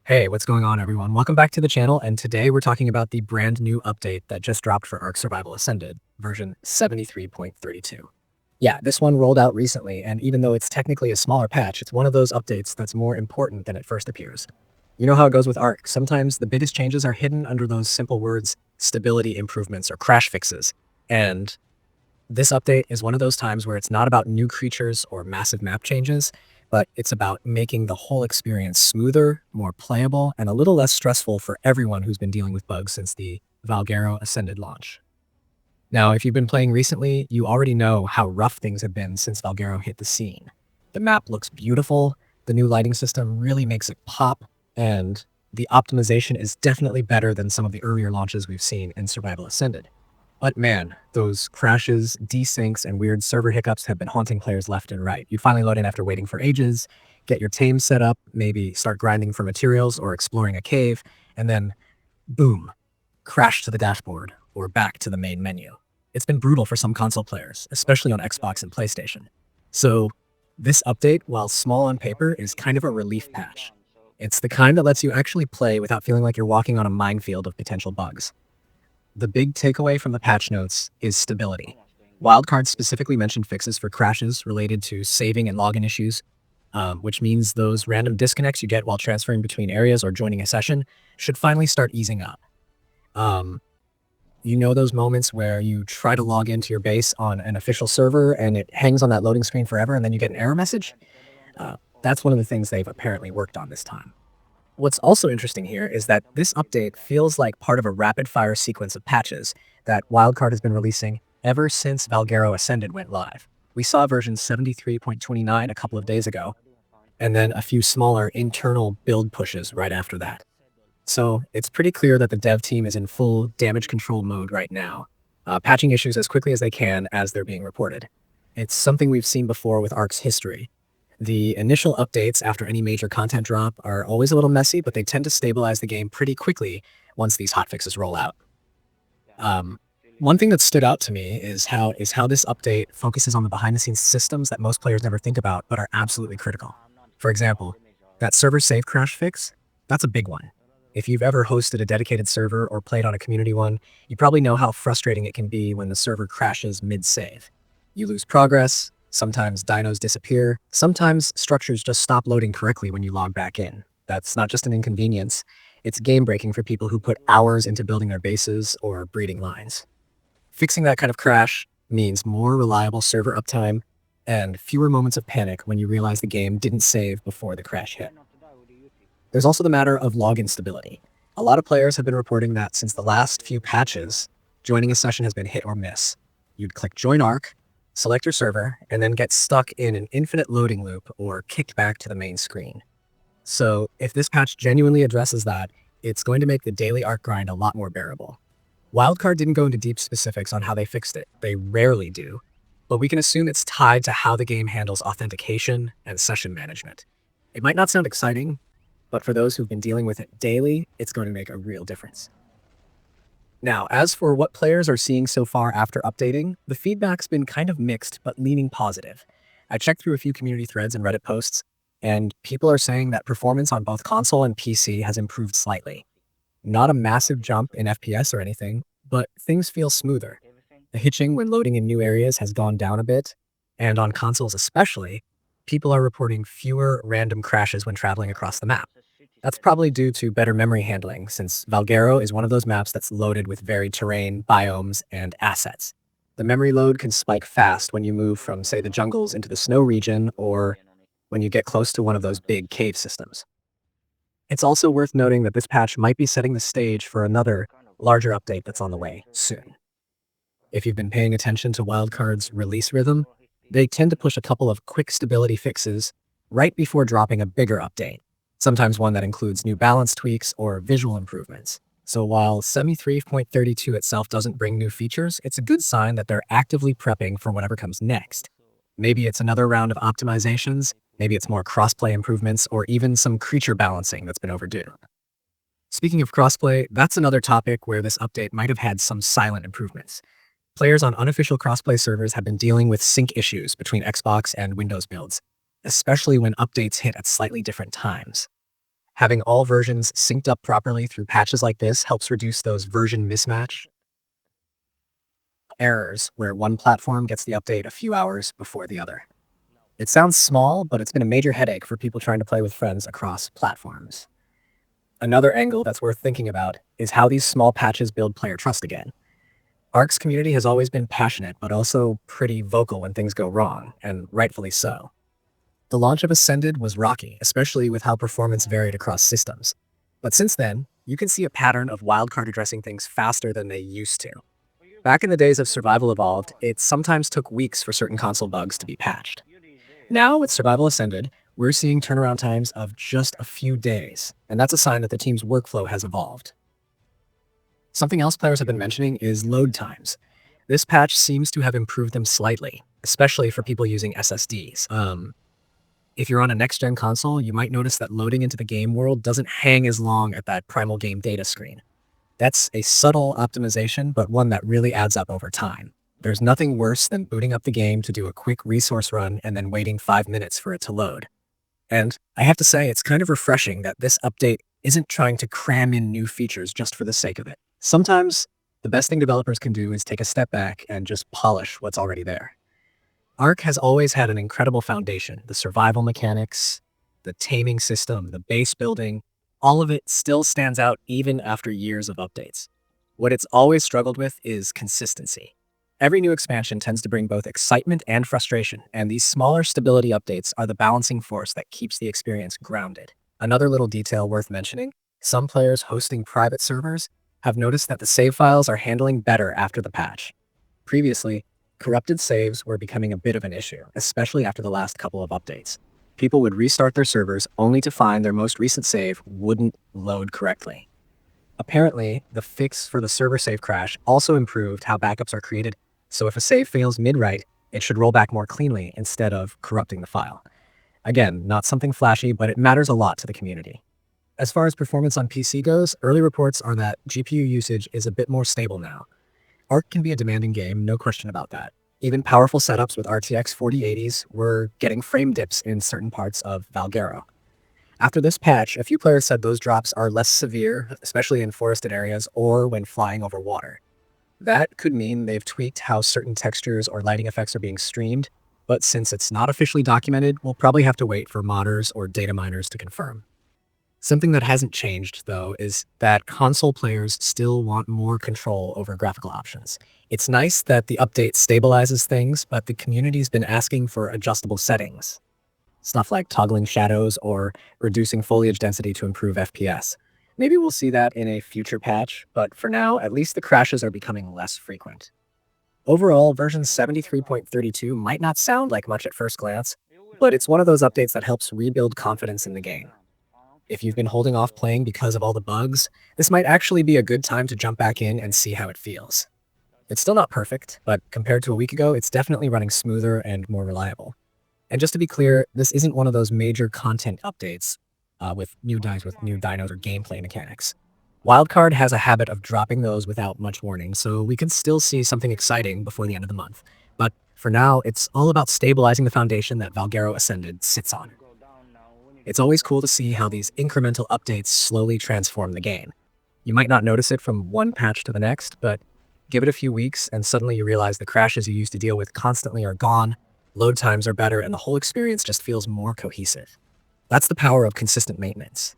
Hey, what's going on, everyone? Welcome back to the channel, and today we're talking about the brand new update that just dropped for ARK Survival Ascended, version 73.32. Yeah, this one rolled out recently, and even though it's technically a smaller patch, it's one of those updates that's more important than it first appears. You know how it goes with ARK. Sometimes the biggest changes are hidden under those simple words, stability improvements or crash fixes. And this update is one of those times where it's not about new creatures or massive map changes, but it's about making the whole experience smoother, more playable, and a little less stressful for everyone who's been dealing with bugs since the Valguero Ascended launch. Now, if you've been playing recently, you already know how rough things have been since Valguero hit the scene. The map looks beautiful, the new lighting system really makes it pop, and the optimization is definitely better than some of the earlier launches we've seen in Survival Ascended. But man, those crashes, desyncs, and weird server hiccups have been haunting players left and right. You finally load in after waiting for ages, get your tame set up, maybe start grinding for materials or exploring a cave, and then boom, crash to the dashboard or back to the main menu. It's been brutal for some console players, especially on Xbox and PlayStation. So this update, while small on paper, is kind of a relief patch. It's the kind that lets you actually play without feeling like you're walking on a minefield of potential bugs. The big takeaway from the patch notes is stability. Wildcards specifically mentioned fixes for crashes related to saving and login issues, which means those random disconnects you get while transferring between areas or joining a session should finally start easing up. You know those moments where you try to log into your base on an official server and it hangs on that loading screen forever and then you get an error message? That's one of the things they've apparently worked on this time. What's also interesting here is that this update feels like part of a rapid-fire sequence of patches that Wildcard has been releasing ever since Valguero Ascended went live. We saw version 73.29 a couple of days ago, and then a few smaller internal build pushes right after that. So it's pretty clear that the dev team is in full damage control mode right now, patching issues as quickly as they can as they're being reported. It's something we've seen before with ARK's history. The initial updates after any major content drop are always a little messy, but they tend to stabilize the game pretty quickly once these hotfixes roll out. One thing that stood out to me is how this update focuses on the behind-the-scenes systems that most players never think about, but are absolutely critical. For example, that server save crash fix, that's a big one. If you've ever hosted a dedicated server or played on a community one, you probably know how frustrating it can be when the server crashes mid-save. You lose progress, sometimes dinos disappear, sometimes structures just stop loading correctly when you log back in. That's not just an inconvenience, it's game-breaking for people who put hours into building their bases or breeding lines. Fixing that kind of crash means more reliable server uptime and fewer moments of panic when you realize the game didn't save before the crash hit. There's also the matter of login stability. A lot of players have been reporting that since the last few patches, joining a session has been hit or miss. You'd click Join ARK, select your server, and then get stuck in an infinite loading loop or kicked back to the main screen. So if this patch genuinely addresses that, it's going to make the daily ARK grind a lot more bearable. Wildcard didn't go into deep specifics on how they fixed it. They rarely do, but we can assume it's tied to how the game handles authentication and session management. It might not sound exciting, but for those who've been dealing with it daily, it's going to make a real difference. Now, as for what players are seeing so far after updating, the feedback's been kind of mixed, but leaning positive. I checked through a few community threads and Reddit posts, and people are saying that performance on both console and PC has improved slightly. Not a massive jump in FPS or anything, but things feel smoother. The hitching when loading in new areas has gone down a bit, and on consoles especially, people are reporting fewer random crashes when traveling across the map. That's probably due to better memory handling, since Valguero is one of those maps that's loaded with varied terrain, biomes, and assets. The memory load can spike fast when you move from, say, the jungles into the snow region, or when you get close to one of those big cave systems. It's also worth noting that this patch might be setting the stage for another, larger update that's on the way soon. If you've been paying attention to Wildcard's release rhythm, they tend to push a couple of quick stability fixes right before dropping a bigger update, sometimes one that includes new balance tweaks or visual improvements. So while 73.32 itself doesn't bring new features, it's a good sign that they're actively prepping for whatever comes next. Maybe it's another round of optimizations, maybe it's more crossplay improvements, or even some creature balancing that's been overdue. Speaking of crossplay, that's another topic where this update might have had some silent improvements. Players on unofficial crossplay servers have been dealing with sync issues between Xbox and Windows builds, especially when updates hit at slightly different times. Having all versions synced up properly through patches like this helps reduce those version mismatch errors where one platform gets the update a few hours before the other. It sounds small, but it's been a major headache for people trying to play with friends across platforms. Another angle that's worth thinking about is how these small patches build player trust again. ARK's community has always been passionate, but also pretty vocal when things go wrong, and rightfully so. The launch of Ascended was rocky, especially with how performance varied across systems. But since then, you can see a pattern of wildcard addressing things faster than they used to. Back in the days of Survival Evolved, it sometimes took weeks for certain console bugs to be patched. Now, with Survival Ascended, we're seeing turnaround times of just a few days, and that's a sign that the team's workflow has evolved. Something else players have been mentioning is load times. This patch seems to have improved them slightly, especially for people using SSDs. If you're on a next-gen console, you might notice that loading into the game world doesn't hang as long at that primal game data screen. That's a subtle optimization, but one that really adds up over time. There's nothing worse than booting up the game to do a quick resource run and then waiting 5 minutes for it to load. And I have to say, it's kind of refreshing that this update isn't trying to cram in new features just for the sake of it. Sometimes, the best thing developers can do is take a step back and just polish what's already there. ARK has always had an incredible foundation. The survival mechanics, the taming system, the base building, all of it still stands out even after years of updates. What it's always struggled with is consistency. Every new expansion tends to bring both excitement and frustration, and these smaller stability updates are the balancing force that keeps the experience grounded. Another little detail worth mentioning, some players hosting private servers have noticed that the save files are handling better after the patch. Previously, corrupted saves were becoming a bit of an issue, especially after the last couple of updates. People would restart their servers only to find their most recent save wouldn't load correctly. Apparently, the fix for the server save crash also improved how backups are created, so if a save fails mid-write, it should roll back more cleanly instead of corrupting the file. Again, not something flashy, but it matters a lot to the community. As far as performance on PC goes, early reports are that GPU usage is a bit more stable now. ARK can be a demanding game, no question about that. Even powerful setups with RTX 4080s were getting frame dips in certain parts of Valguero. After this patch, a few players said those drops are less severe, especially in forested areas or when flying over water. That could mean they've tweaked how certain textures or lighting effects are being streamed, but since it's not officially documented, we'll probably have to wait for modders or data miners to confirm. Something that hasn't changed, though, is that console players still want more control over graphical options. It's nice that the update stabilizes things, but the community's been asking for adjustable settings. Stuff like toggling shadows or reducing foliage density to improve FPS. Maybe we'll see that in a future patch, but for now, at least the crashes are becoming less frequent. Overall, version 73.32 might not sound like much at first glance, but it's one of those updates that helps rebuild confidence in the game. If you've been holding off playing because of all the bugs, this might actually be a good time to jump back in and see how it feels. It's still not perfect, but compared to a week ago, it's definitely running smoother and more reliable. And just to be clear, this isn't one of those major content updates with new dinos or gameplay mechanics. Wildcard has a habit of dropping those without much warning, so we could still see something exciting before the end of the month. But for now, it's all about stabilizing the foundation that Valguero Ascended sits on. It's always cool to see how these incremental updates slowly transform the game. You might not notice it from one patch to the next, but give it a few weeks and suddenly you realize the crashes you used to deal with constantly are gone, load times are better, and the whole experience just feels more cohesive. That's the power of consistent maintenance.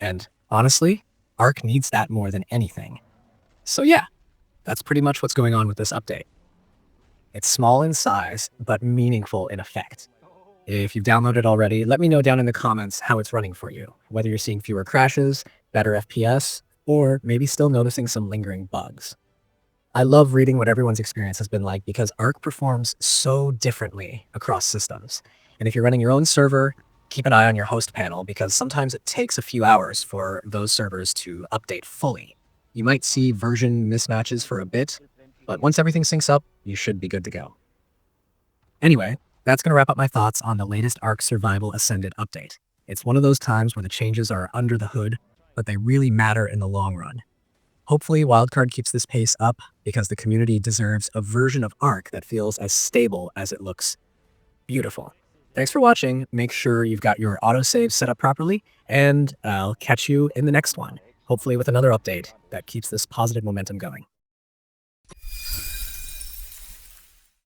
And honestly, ARK needs that more than anything. So yeah, that's pretty much what's going on with this update. It's small in size, but meaningful in effect. If you've downloaded already, let me know down in the comments how it's running for you, whether you're seeing fewer crashes, better FPS, or maybe still noticing some lingering bugs. I love reading what everyone's experience has been like because ARK performs so differently across systems. And if you're running your own server, keep an eye on your host panel because sometimes it takes a few hours for those servers to update fully. You might see version mismatches for a bit, but once everything syncs up, you should be good to go. Anyway, that's going to wrap up my thoughts on the latest ARK Survival Ascended update. It's one of those times where the changes are under the hood, but they really matter in the long run. Hopefully, Wildcard keeps this pace up because the community deserves a version of ARK that feels as stable as it looks beautiful. Thanks for watching. Make sure you've got your autosave set up properly, and I'll catch you in the next one, hopefully with another update that keeps this positive momentum going.